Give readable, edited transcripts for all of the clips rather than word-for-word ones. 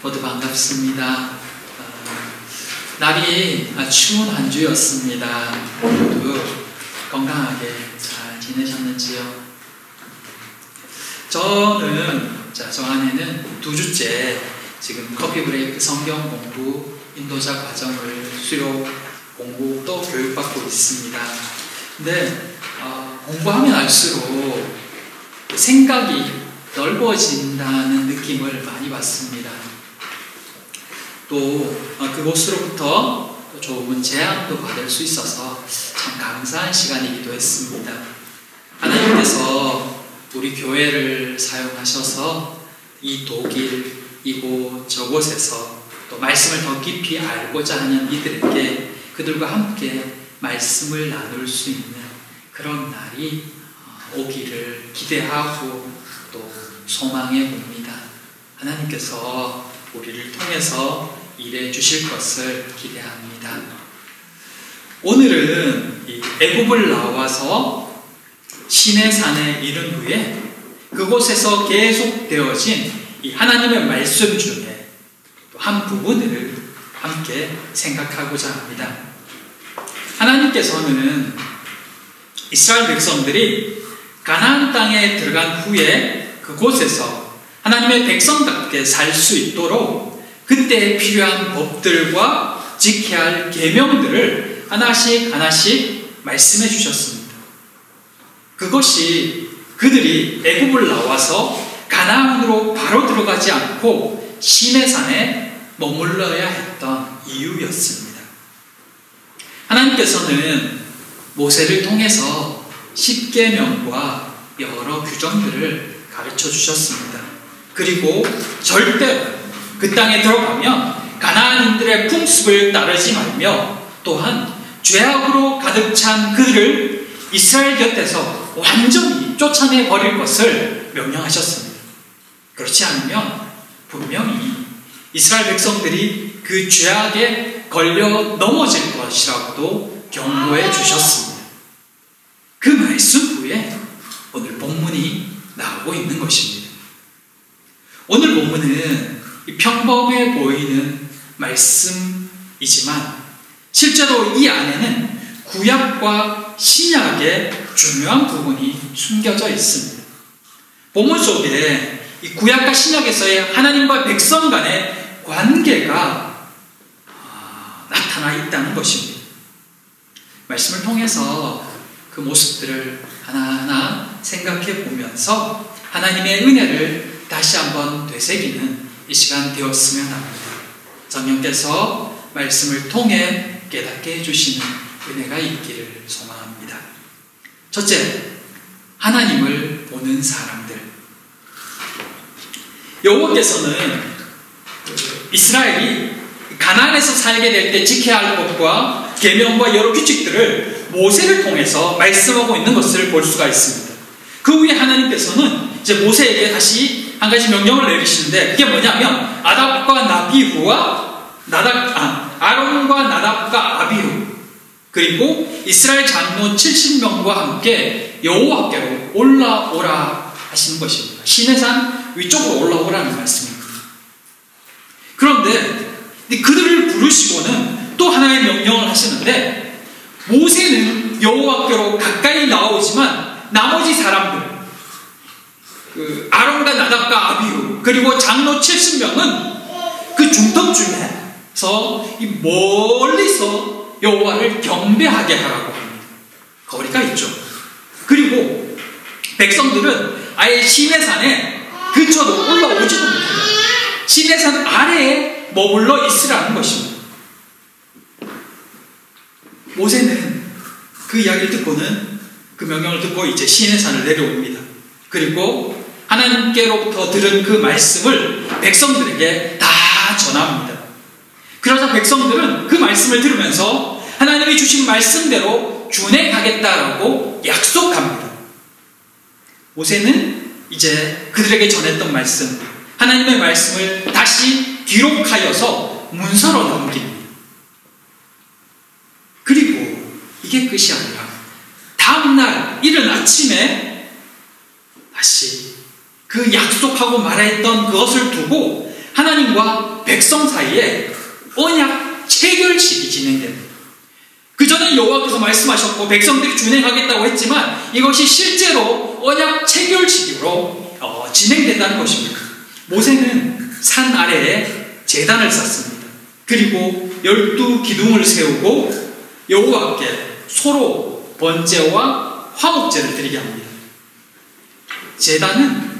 모두 반갑습니다. 날이 추운 한 주였습니다. 모두 건강하게 잘 지내셨는지요? 저는 저 안에는 2주째 지금 커피 브레이크 성경 공부 인도자 과정을 수료 공부 또 교육받고 있습니다. 근데 공부하면 할수록 생각이 넓어진다는 느낌을 많이 받습니다. 또 그곳으로부터 좋은 제안도 받을 수 있어서 참 감사한 시간이기도 했습니다. 하나님께서 우리 교회를 사용하셔서 이 독일 이곳 저곳에서 또 말씀을 더 깊이 알고자 하는 이들에게 그들과 함께 말씀을 나눌 수 있는 그런 날이 오기를 기대하고 또 소망해 봅니다. 하나님께서 우리를 통해서 일해 주실 것을 기대합니다. 오늘은 이 애굽을 나와서 시내산에 이른 후에 그곳에서 계속되어진 이 하나님의 말씀 중에 또 한 부분을 함께 생각하고자 합니다. 하나님께서는 이스라엘 백성들이 가나안 땅에 들어간 후에 그곳에서 하나님의 백성답게 살 수 있도록 그때 필요한 법들과 지켜야 할 계명들을 하나씩 하나씩 말씀해 주셨습니다. 그것이 그들이 애굽을 나와서 가나안으로 바로 들어가지 않고 시내산에 머물러야 했던 이유였습니다. 하나님께서는 모세를 통해서 십계명과 여러 규정들을 가르쳐 주셨습니다. 그리고 절대로 그 땅에 들어가면 가나안인들의 풍습을 따르지 말며 또한 죄악으로 가득 찬 그들을 이스라엘 곁에서 완전히 쫓아내 버릴 것을 명령하셨습니다. 그렇지 않으면 분명히 이스라엘 백성들이 그 죄악에 걸려 넘어질 것이라고도 경고해 주셨습니다. 그 말씀 후에 오늘 본문이 나오고 있는 것입니다. 오늘 본문은 평범해 보이는 말씀이지만 실제로 이 안에는 구약과 신약의 중요한 부분이 숨겨져 있습니다. 본문 속에 이 구약과 신약에서의 하나님과 백성 간의 관계가 나타나 있다는 것입니다. 말씀을 통해서 그 모습들을 하나하나 생각해 보면서 하나님의 은혜를 다시 한번 되새기는 이 시간 되었으면 합니다. 성령께서 말씀을 통해 깨닫게 해주시는 은혜가 있기를 소망합니다. 첫째, 하나님을 보는 사람들. 여호와께서는 이스라엘이 가나안에서 살게 될 때 지켜야 할 것과 계명과 여러 규칙들을 모세를 통해서 말씀하고 있는 것을 볼 수가 있습니다. 그 후에 하나님께서는 이제 모세에게 다시 한 가지 명령을 내리시는데 그게 뭐냐면 아론과 나답과 아비후 그리고 이스라엘 장로 70명과 함께 여호와께로 올라오라 하시는 것입니다. 시내산 위쪽으로 올라오라는 말씀입니다. 그런데 그들을 부르시고는 또 하나의 명령을 하시는데 모세는 여호와께로 가까이 나오지만 나머지 사람들 아론과 나답과 아비후 그리고 장로 70명은 그 중턱중에서 멀리서 여호와를 경배하게 하라고 합니다. 거리가 있죠. 그리고 백성들은 아예 시내산에 근처로 올라오지도 못해요. 시내산 아래에 머물러 있으라는 것입니다. 모세는 그 이야기를 듣고는 그 명령을 듣고 이제 시내산을 내려옵니다. 그리고 하나님께로부터 들은 그 말씀을 백성들에게 다 전합니다. 그러자 백성들은 그 말씀을 들으면서 하나님이 주신 말씀대로 준행하겠다라고 약속합니다. 모세는 이제 그들에게 전했던 말씀, 하나님의 말씀을 다시 기록하여서 문서로 남깁니다. 그리고 이게 끝이 아니라 다음날 이른 아침에 다시 그 약속하고 말했던 그것을 두고 하나님과 백성 사이에 언약 체결식이 진행됩니다. 그전에 여호와께서 말씀하셨고 백성들이 준행하겠다고 했지만 이것이 실제로 언약 체결식으로 진행된다는 것입니다. 모세는 산 아래에 제단을 쌓습니다. 그리고 12기둥을 세우고 여호와께 소로 번제와 화목제를 드리게 합니다. 제단은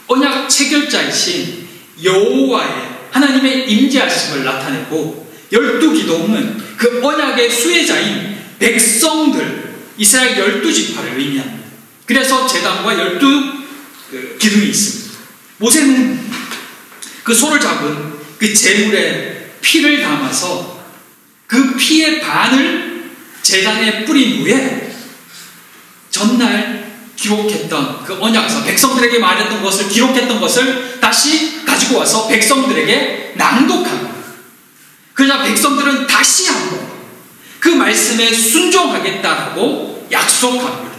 언약 체결자이신 여호와의 하나님의 임재하심을 나타내고 12기둥은 그 언약의 수혜자인 백성들 이스라엘 12지파를 의미합니다. 그래서 제단과 12기둥이 있습니다. 모세는 그 소를 잡은 그 제물에 피를 담아서 그 피의 반을 제단에 뿌린 후에 전날 기록했던 그 언약서, 백성들에게 말했던 것을 기록했던 것을 다시 가지고 와서 백성들에게 낭독합니다. 그러자 백성들은 다시 한번 그 말씀에 순종하겠다라고 약속합니다.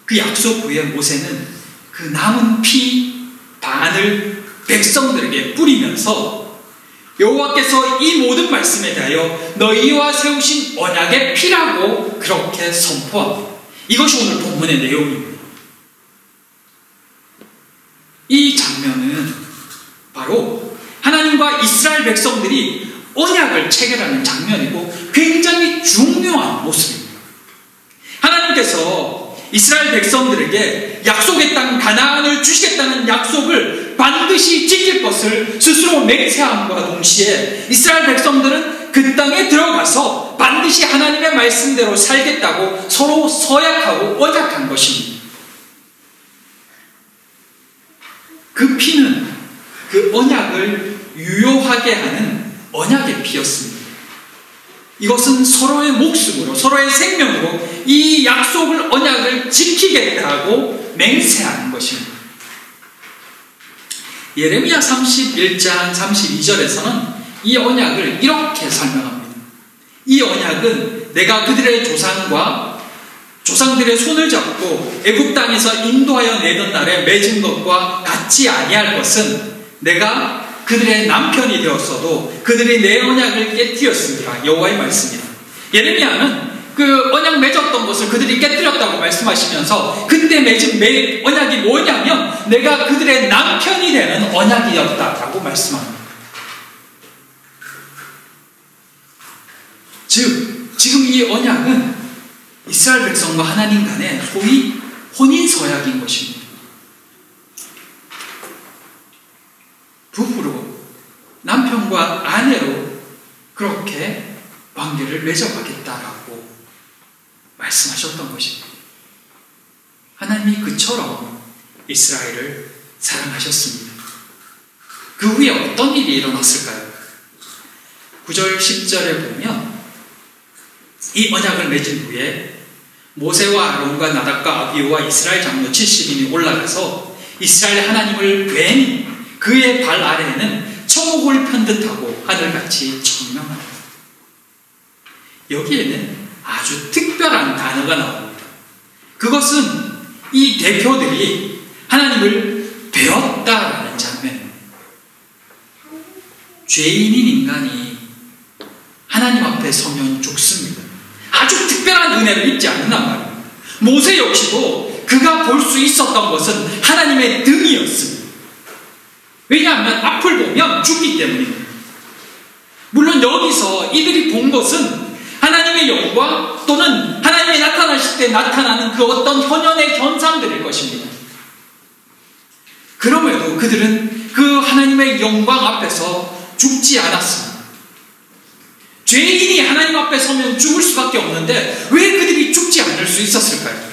그 약속 후에 모세는 그 남은 피 반을 백성들에게 뿌리면서 여호와께서 이 모든 말씀에 대하여 너희와 세우신 언약의 피라고 그렇게 선포합니다. 이것이 오늘 본문의 내용입니다. 이 장면은 바로 하나님과 이스라엘 백성들이 언약을 체결하는 장면이고 굉장히 중요한 모습입니다. 하나님께서 이스라엘 백성들에게 약속의 땅 가나안을 주시겠다는 약속을 반드시 지킬 것을 스스로 맹세함과 동시에 이스라엘 백성들은 그 땅에 들어가서 반드시 하나님의 말씀대로 살겠다고 서로 서약하고 언약한 것입니다. 그 피는 그 언약을 유효하게 하는 언약의 피였습니다. 이것은 서로의 목숨으로, 서로의 생명으로 이 약속을, 언약을 지키겠다고 맹세하는 것입니다. 예레미야 31장 32절에서는 이 언약을 이렇게 설명합니다. 이 언약은 내가 그들의 조상들의 손을 잡고 애굽 땅에서 인도하여 내던 날에 맺은 것과 같지 아니할 것은 내가 그들의 남편이 되었어도 그들이 내 언약을 깨뜨렸습니다. 여호와의 말씀이다. 예레미야는 그 언약 맺었던 것을 그들이 깨뜨렸다고 말씀하시면서 그때 맺은 언약이 뭐냐면 내가 그들의 남편이 되는 언약이었다라고 말씀합니다. 즉 지금 이 언약은 이스라엘 백성과 하나님 간의 소위 혼인서약인 것입니다. 부부로, 남편과 아내로 그렇게 관계를 맺어가겠다라고 말씀하셨던 것입니다. 하나님이 그처럼 이스라엘을 사랑하셨습니다. 그 후에 어떤 일이 일어났을까요? 9절 10절에 보면 이 언약을 맺은 후에 모세와 아론과 나답과 아비후와 이스라엘 장로 70인이 올라가서 이스라엘 하나님을 뵈니 그의 발 아래에는 천국을 편듯하고 하늘같이 청명합니다. 여기에는 아주 특별한 단어가 나옵니다. 그것은 이 대표들이 하나님을 배웠다라는 장면입니다. 죄인인 인간이 하나님 앞에 서면 죽습니다. 아주 특별한 은혜를 입지 않는단 말입니다. 모세 역시도 그가 볼 수 있었던 것은 하나님의 등이었습니다. 왜냐하면 앞을 보면 죽기 때문입니다. 물론 여기서 이들이 본 것은 하나님의 영광 또는 하나님이 나타나실 때 나타나는 그 어떤 현현의 현상들일 것입니다. 그럼에도 그들은 그 하나님의 영광 앞에서 죽지 않았습니다. 죄인이 하나님 앞에 서면 죽을 수밖에 없는데 왜 그들이 죽지 않을 수 있었을까요?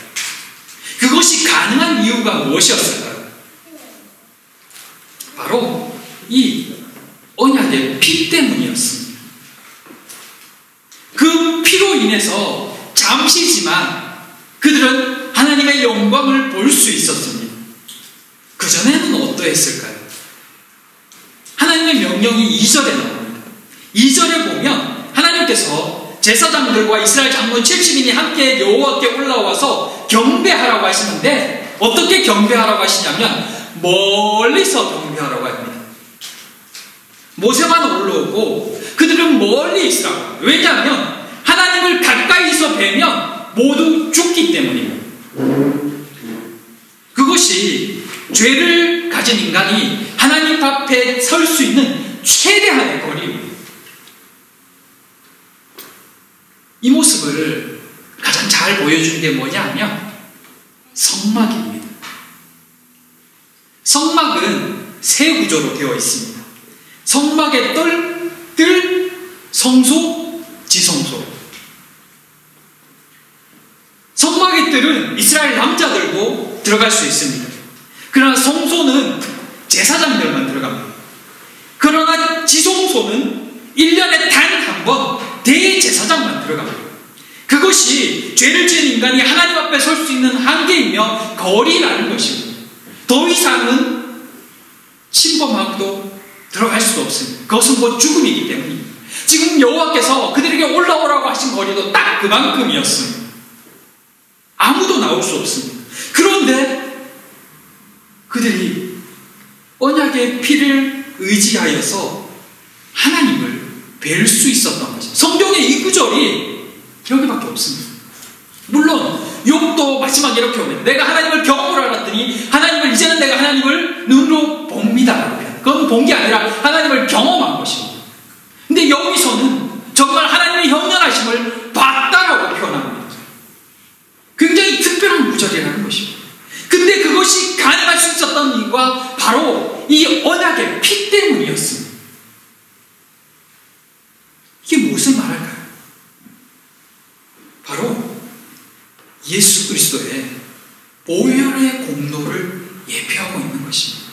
그것이 가능한 이유가 무엇이었을까요? 바로 이 언약의 피 때문이었습니다. 그 피로 인해서 잠시지만 그들은 하나님의 영광을 볼 수 있었습니다. 그전에는 어떠했을까요? 하나님의 명령이 2절에 나옵니다. 2절에 보면 하나님께서 제사장들과 이스라엘 장로 70인이 함께 여호와께 올라와서 경배하라고 하시는데 어떻게 경배하라고 하시냐면 멀리서 경배하라고 합니다. 모세만 올라오고 그들은 멀리 있으라고. 왜냐하면 하나님을 가까이서 뵈면 모두 죽기 때문입니다. 그것이 죄를 가진 인간이 하나님 앞에 설 수 있는 최대한의 거리입니다. 이 모습을 가장 잘 보여준 게 뭐냐면 성막입니다. 성막은 세 구조로 되어 있습니다. 성막의 뜰, 성소, 지성소. 성막의 뜰은 이스라엘 남자들도 들어갈 수 있습니다. 그러나 성소는 제사장들만 들어갑니다. 그러나 지성소는 1년에 단 한 번 대제사장만 들어갑니다. 그것이 죄를 지은 인간이 하나님 앞에 설 수 있는 한계이며 거리라는 것입니다. 더 이상은 침범하고도 들어갈 수도 없습니다. 그것은 곧 죽음이기 때문입니다. 지금 여호와께서 그들에게 올라오라고 하신 거리도 딱 그만큼이었습니다. 아무도 나올 수 없습니다. 그런데 그들이 언약의 피를 의지하여서 하나님을 뵐 수 있었던 것입니다. 성경의 이 구절이 여기밖에 없습니다. 물론 욥도 마지막에 이렇게 옵니다. 내가 하나님을 경험을 알았더니 하나님을 이제는 내가 하나님을 눈으로 봅니다. 그건 본 게 아니라 하나님을 경험한 것입니다. 근데 여기서는 정말 하나님의 현현하심을 봤다라고 표현합니다. 굉장히 특별한 구절이라는 것입니다. 근데 그것이 가능할 수 있었던 이유가 바로 이 언약의 피 때문이었습니다. 이게 무엇을 말할까요? 바로 예수 그리스도의 보혈의 공로를 예표하고 있는 것입니다.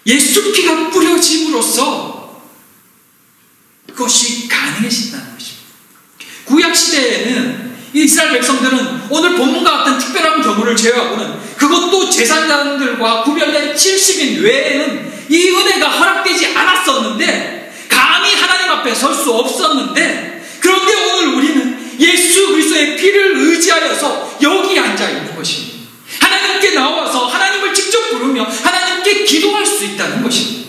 예수 피가 뿌려짐으로써 그것이 가능해진다는 것입니다. 구약시대에는 이스라엘 백성들은 오늘 본문과 같은 특별한 경우를 제외하고는 그것도 제사장들과 구별된 70인 외에는 이 은혜가 허락되지 않았었는데 감히 하나님 앞에 설 수 없었는데 그런데 오늘 우리는 예수 그리스도의 피를 의지하여서 여기 앉아 있는 것입니다. 하나님께 나와서 하나님을 직접 부르며 하나님께 기도할 수 있다는 것입니다.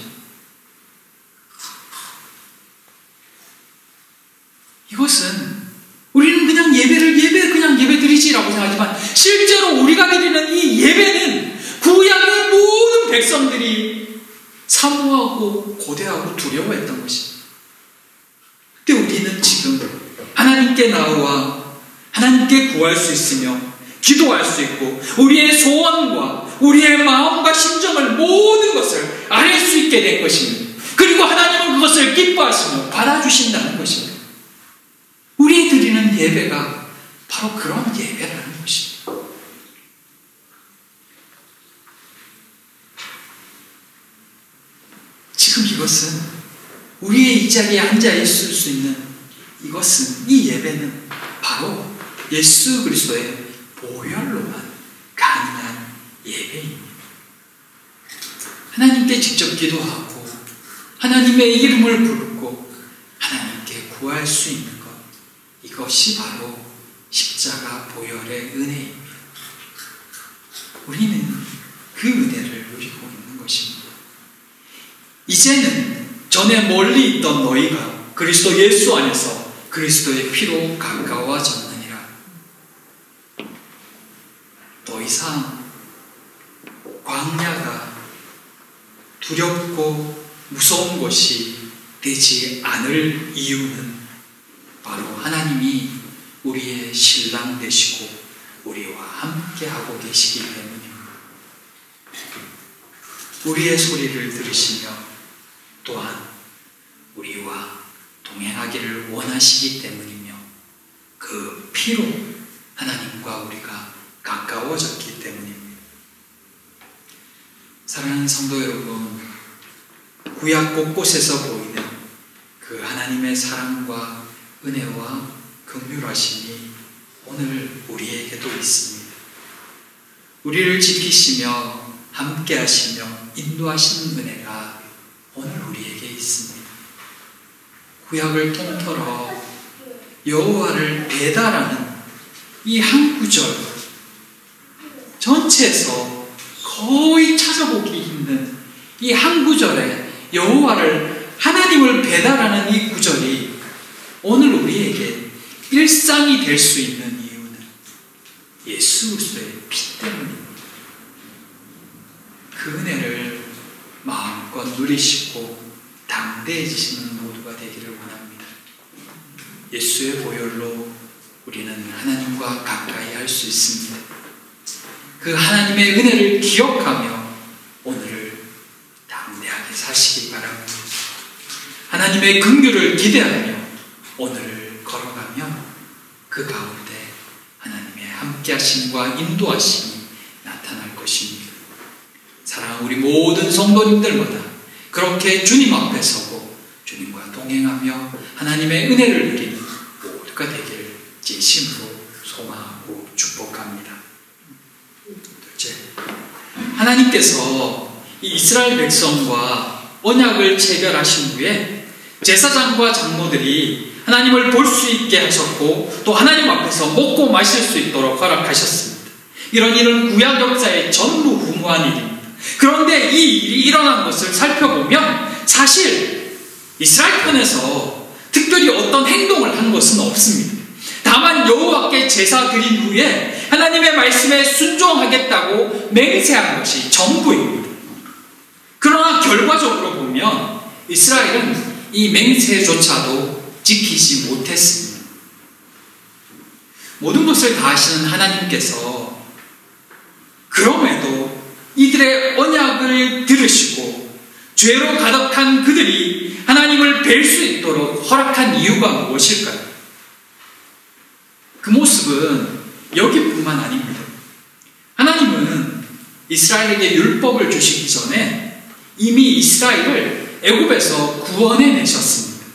이것은 우리는 그냥 그냥 예배 드리지라고 생각하지만 실제로 우리가 드리는 이 예배는 구약의 모든 백성들이 사모하고 고대하고 두려워했던 것입니다. 근데 우리는 지금 하나님께 나와 하나님께 구할 수 있으며 기도할 수 있고 우리의 소원과 우리의 마음과 심정을 모든 것을 알 수 있게 된 것입니다. 그리고 하나님은 그것을 기뻐하시며 받아주신다는 것입니다. 우리 드리는 예배가 바로 그런 예배라는 것입니다. 지금 이것은 우리의 이 자리에 앉아 있을 수 있는 이것은 이 예배는 바로 예수 그리스도의 보혈로만 가능한 예배입니다. 하나님께 직접 기도하고 하나님의 이름을 부르고 하나님께 구할 수 있는 것, 이것이 바로 십자가 보혈의 은혜입니다. 우리는 그 은혜를 누리고 있는 것입니다. 이제는 전에 멀리 있던 너희가 그리스도 예수 안에서 그리스도의 피로 가까워졌느니라. 더 이상 광야가 두렵고 무서운 것이 되지 않을 이유는 바로 하나님이 우리의 신랑 되시고 우리와 함께하고 계시기 때문입니다. 우리의 소리를 들으시며 또한 우리와 동행하기를 원하시기 때문이며 그 피로 하나님과 우리가 가까워졌기 때문입니다. 사랑하는 성도 여러분, 구약 곳곳에서 보이는 그 하나님의 사랑과 은혜와 긍휼하심이 오늘 우리에게도 있습니다. 우리를 지키시며 함께 하시며 인도하시는 은혜가 오늘 우리에게 있습니다. 구약을 통틀어 여호와를 배달하는 이 한 구절 전체에서 거의 찾아보기 힘든 이 한 구절에 여호와를 하나님을 배달하는 이 구절이 오늘 우리에게 일상이 될 수 있는 이유는 예수 그리스도의 피 때문입니다. 그 은혜를 마음껏 누리시고 담대해지시는 모두가 되기를 원합니다. 예수의 보혈로 우리는 하나님과 가까이 할 수 있습니다. 그 하나님의 은혜를 기억하며 오늘을 담대하게 사시기 바랍니다. 하나님의 긍휼을 기대하며 오늘을 걸어가며 그 가운데 하나님의 함께하심과 인도하심이 나타날 것입니다. 사랑하는 우리 모든 성도님들마다 그렇게 주님 앞에 서고 주님과 동행하며 하나님의 은혜를 누리는 모두가 되기를 진심으로 소망하고 축복합니다. 둘째, 하나님께서 이 이스라엘 백성과 언약을 체결하신 후에 제사장과 장로들이 하나님을 볼 수 있게 하셨고 또 하나님 앞에서 먹고 마실 수 있도록 허락하셨습니다. 이런 일은 구약 역사의 전무후무한 일입니다. 그런데 이 일이 일어난 것을 살펴보면 사실 이스라엘 편에서 특별히 어떤 행동을 한 것은 없습니다. 다만 여호와께 제사 드린 후에 하나님의 말씀에 순종하겠다고 맹세한 것이 전부입니다. 그러나 결과적으로 보면 이스라엘은 이 맹세조차도 지키지 못했습니다. 모든 것을 다 하시는 하나님께서 그럼에도 이들의 언약을 들으시고 죄로 가득한 그들이 하나님을 뵐 수 있도록 허락한 이유가 무엇일까요? 그 모습은 여기뿐만 아닙니다. 하나님은 이스라엘에게 율법을 주시기 전에 이미 이스라엘을 애굽에서 구원해 내셨습니다.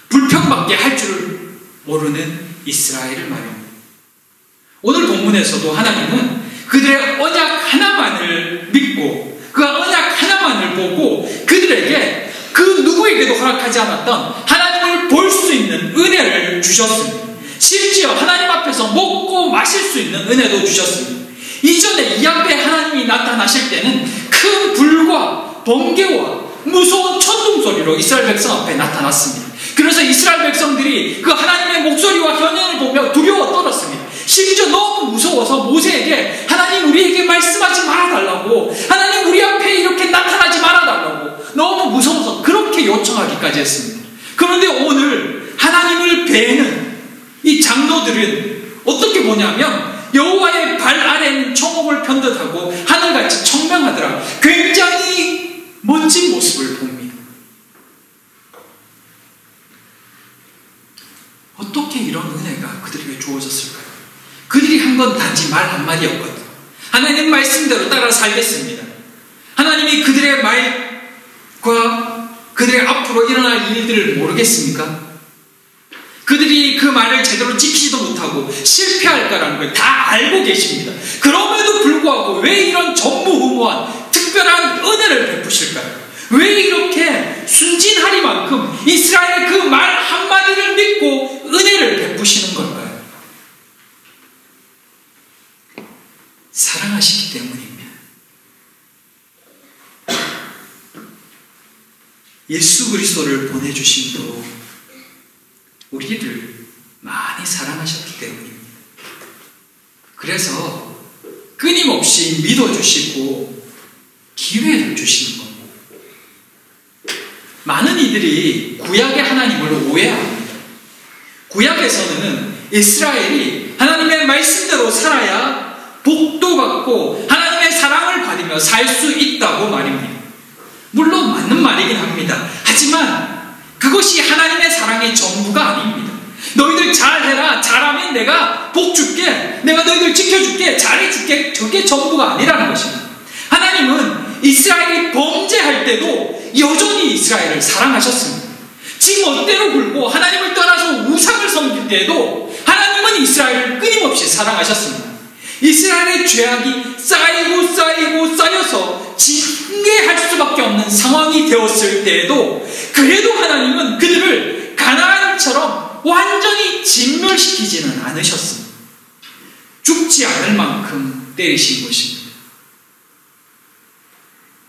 불평밖에 할 줄 모르는 이스라엘을 말입니다. 오늘 본문에서도 하나님은 그들의 언약 하나만을 믿고 그 언약 하나만을 보고 그들에게 그 누구에게도 허락하지 않았던 하나님을 볼 수 있는 은혜를 주셨습니다. 심지어 하나님 앞에서 먹고 마실 수 있는 은혜도 주셨습니다. 이전에 이 앞에 하나님이 나타나실 때는 큰 불과 번개와 무서운 천둥 소리로 이스라엘 백성 앞에 나타났습니다. 그래서 이스라엘 백성들이 그 하나님의 목소리와 현현을 보며 두려워 떨었습니다. 심지어 너무 무서워서 모세에게 하나님 우리에게 말씀하지 말아달라고, 하나님 우리 앞에 이렇게 나타나지 말아달라고 너무 무서워서 그렇게 요청하기까지 했습니다. 그런데 오늘 하나님을 뵈는 이 장로들은 어떻게 보냐면 여호와의 발 아래는 초목을 편듯하고 하늘같이 청명하더라. 굉장히 멋진 모습을 봅니다. 어떻게 이런 은혜가 그들에게 주어졌을까요? 그들이 한 건 단지 말 한마디였거든요. 하나님 말씀대로 따라 살겠습니다. 하나님이 그들의 말과 그들의 앞으로 일어날 일들을 모르겠습니까? 그들이 그 말을 제대로 지키지도 못하고 실패할 거라는 걸 다 알고 계십니다. 그럼에도 불구하고 왜 이런 전무후무한 특별한 은혜를 베푸실까요? 왜 이렇게 순진하리만큼 이스라엘의 그 말 한마디를 믿고 은혜를 베푸시는 걸까요? 사랑하시기 때문입니다. 예수 그리스도를 보내주심도 우리를 많이 사랑하셨기 때문입니다. 그래서 끊임없이 믿어주시고 기회를 주시는 겁니다. 많은 이들이 구약의 하나님을 오해합니다. 구약에서는 이스라엘이 하나님의 말씀대로 살아야 복도 받고 하나님의 사랑을 받으며 살 수 있다고 말입니다. 물론 맞는 말이긴 합니다. 하지만 그것이 하나님의 사랑의 전부가 아닙니다. 너희들 잘해라, 잘하면 내가 복 줄게, 내가 너희들 지켜줄게, 잘해줄게, 저게 전부가 아니라는 것입니다. 하나님은 이스라엘이 범죄할 때도 여전히 이스라엘을 사랑하셨습니다. 지 멋대로 굴고 하나님을 떠나서 우상을 섬길 때도 하나님은 이스라엘을 끊임없이 사랑하셨습니다. 이스라엘의 죄악이 쌓이고 쌓여서 징계할 수밖에 없는 상황이 되었을 때에도 그래도 하나님은 그들을 가나안처럼 완전히 진멸시키지는 않으셨습니다. 죽지 않을 만큼 때리신 것입니다.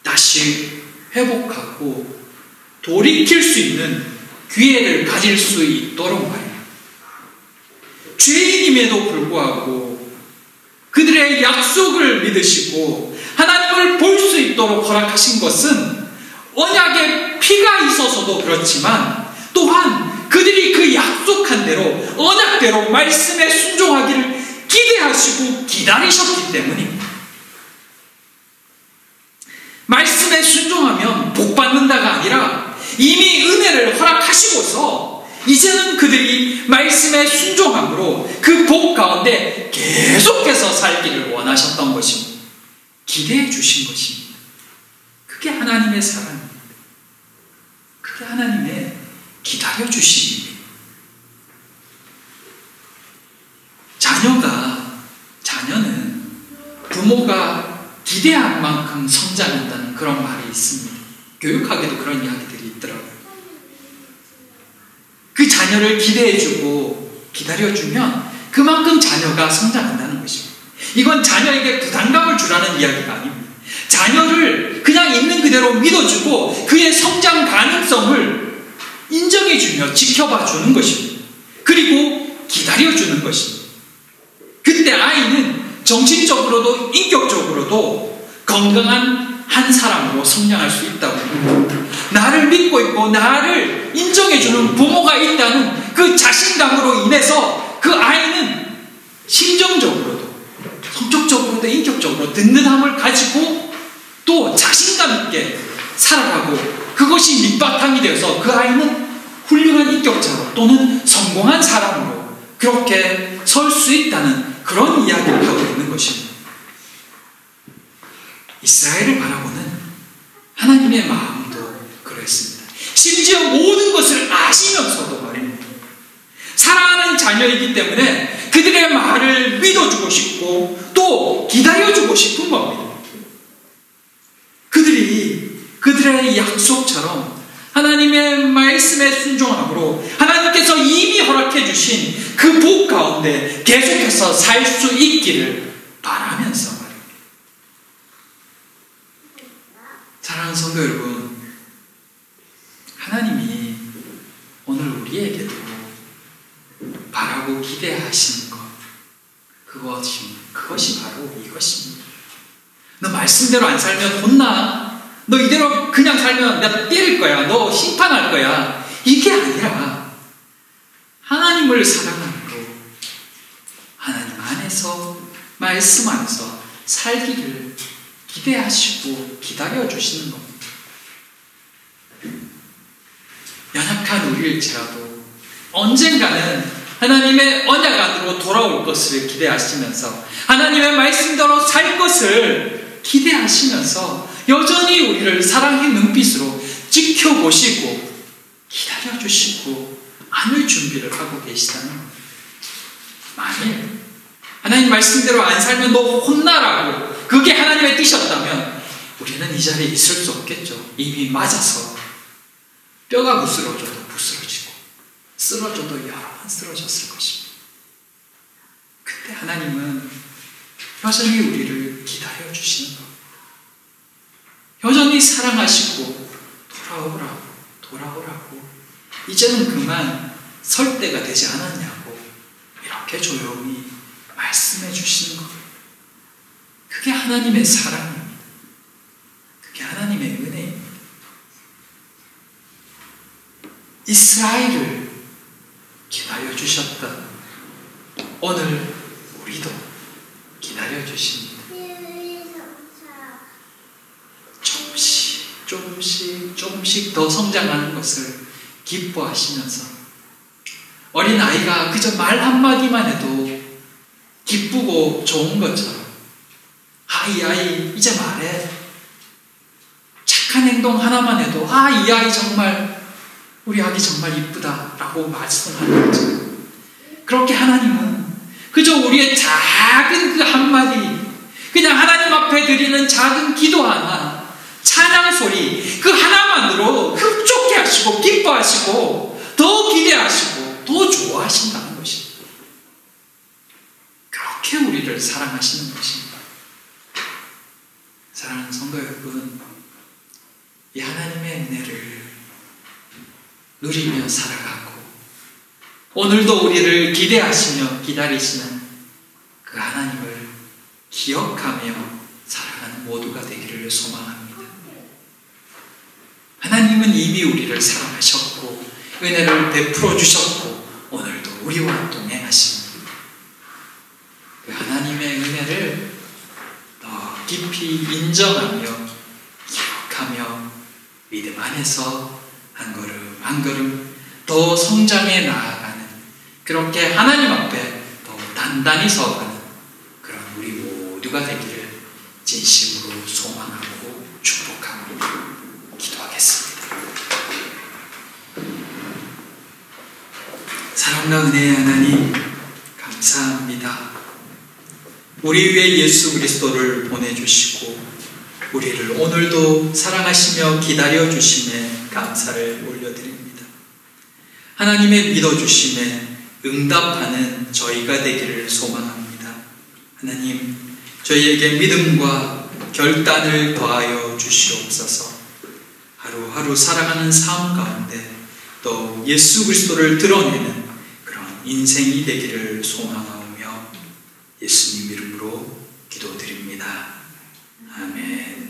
다시 회복하고 돌이킬 수 있는 기회를 가질 수 있도록 말입니다. 죄인임에도 불구하고 그들의 약속을 믿으시고 하나님을 볼 수 있도록 허락하신 것은 언약의 피가 있어서도 그렇지만 또한 그들이 그 약속한 대로 언약대로 말씀에 순종하기를 기대하시고 기다리셨기 때문입니다. 말씀에 순종하면 복받는다가 아니라 이미 은혜를 허락하시고서 이제는 그들이 말씀에 순종함으로 그 복 가운데 계속해서 살기를 원하셨던 것입니다. 기대해 주신 것입니다. 그게 하나님의 사랑입니다. 그게 하나님의 기다려 주심입니다. 자녀는 부모가 기대한 만큼 성장한다는 그런 말이 있습니다. 교육학에도 그런 이야기들이 있더라고요. 그 자녀를 기대해주고 기다려주면 그만큼 자녀가 성장한다는 것입니다. 이건 자녀에게 부담감을 주라는 이야기가 아닙니다. 자녀를 그냥 있는 그대로 믿어주고 그의 성장 가능성을 인정해주며 지켜봐주는 것입니다. 그리고 기다려주는 것입니다. 그때 아이는 정신적으로도 인격적으로도 건강한 한 사람으로 성장할 수 있다고 합니다. 나를 믿고 있고 나를 인정해주는 부모가 있다는 그 자신감으로 인해서 그 아이는 심정적으로도 성격적으로도 인격적으로 든든함을 가지고 또 자신감 있게 살아가고 그것이 밑바탕이 되어서 그 아이는 훌륭한 인격자로 또는 성공한 사람으로 그렇게 설 수 있다는 그런 이야기를 하고 있는 것입니다. 이스라엘을 바라보는 하나님의 마음도 그랬습니다. 심지어 모든 것을 아시면서도 말입니다. 사랑하는 자녀이기 때문에 그들의 말을 믿어주고 싶고 또 기다려주고 싶은 겁니다. 그들의 약속처럼 하나님의 말씀에 순종함으로 하나님께서 이미 허락해 주신 그 복 가운데 계속해서 살 수 있기를 바라면서 말입니다. 사랑하는 성도 여러분, 하나님이 오늘 우리에게도 바라고 기대하시는 것, 그것이 바로 이것입니다. 너 말씀대로 안 살면 혼나. 너 이대로 그냥 살면 내가 때릴 거야. 너 심판할 거야. 이게 아니라 하나님을 사랑함으로 하나님 안에서 말씀 안에서 살기를 기대하시고 기다려주시는 겁니다. 연약한 우리일지라도 언젠가는 하나님의 언약 안으로 돌아올 것을 기대하시면서 하나님의 말씀대로 살 것을 기대하시면서 여전히 우리를 사랑의 눈빛으로 지켜보시고 기다려주시고 안을 준비를 하고 계시다는 겁니다. 만일 하나님 말씀대로 안 살면 너 혼나라고 그게 하나님의 뜻이었다면 우리는 이 자리에 있을 수 없겠죠. 이미 맞아서 뼈가 부스러져도 부스러지고 쓰러져도 여러 번 쓰러졌을 것입니다. 그때 하나님은 여전히 우리를 기다려주시는 겁니다. 여전히 사랑하시고 돌아오라고 이제는 그만 설 때가 되지 않았냐고 이렇게 조용히 말씀해 주시는 겁니다. 그게 하나님의 사랑입니다. 그게 하나님의 은혜입니다. 이스라엘을 기다려주셨다. 오늘 우리도 기다려주십니다. 조금씩 더 성장하는 것을 기뻐하시면서 어린아이가 그저 말 한마디만 해도 기쁘고 좋은 것처럼 이 아이 이제 말해. 착한 행동 하나만 해도 이 아이 정말 우리 아기 정말 이쁘다 라고 말씀하는 거죠. 그렇게 하나님은 그저 우리의 작은 그 한마디 그냥 하나님 앞에 드리는 작은 기도 하나 찬양 소리 그 하나만으로 흡족해 하시고 기뻐하시고 더 기대하시고 더 좋아하신다는 것입니다. 그렇게 우리를 사랑하시는 것입니다. 사랑하는 성도 여러분, 이 하나님의 은혜를 누리며 살아가고 오늘도 우리를 기대하시며 기다리시는 그 하나님을 기억하며 살아가는 모두가 되기를 소망합니다. 하나님은 이미 우리를 사랑하셨고 은혜를 베풀어 주셨고 오늘도 우리와 동행하십니다. 그 하나님의 은혜를 더 깊이 인정하며 기억하며 믿음 안에서 한 걸음 한 걸음 더 성장해 나아가는, 그렇게 하나님 앞에 더 단단히 서가는 그런 우리 모두가 되기를 진심으로 소망하고 축복하고 기도하겠습니다. 사랑과 은혜의 하나님 감사합니다. 우리 위해 예수 그리스도를 보내주시고 우리를 오늘도 사랑하시며 기다려주심에 감사를 올려드립니다. 하나님의 믿어주심에 응답하는 저희가 되기를 소망합니다. 하나님, 저희에게 믿음과 결단을 더하여 주시옵소서. 하루하루 살아가는 삶 가운데 또 예수 그리스도를 드러내는 그런 인생이 되기를 소망하며 예수님 이름으로 기도드립니다. 아멘.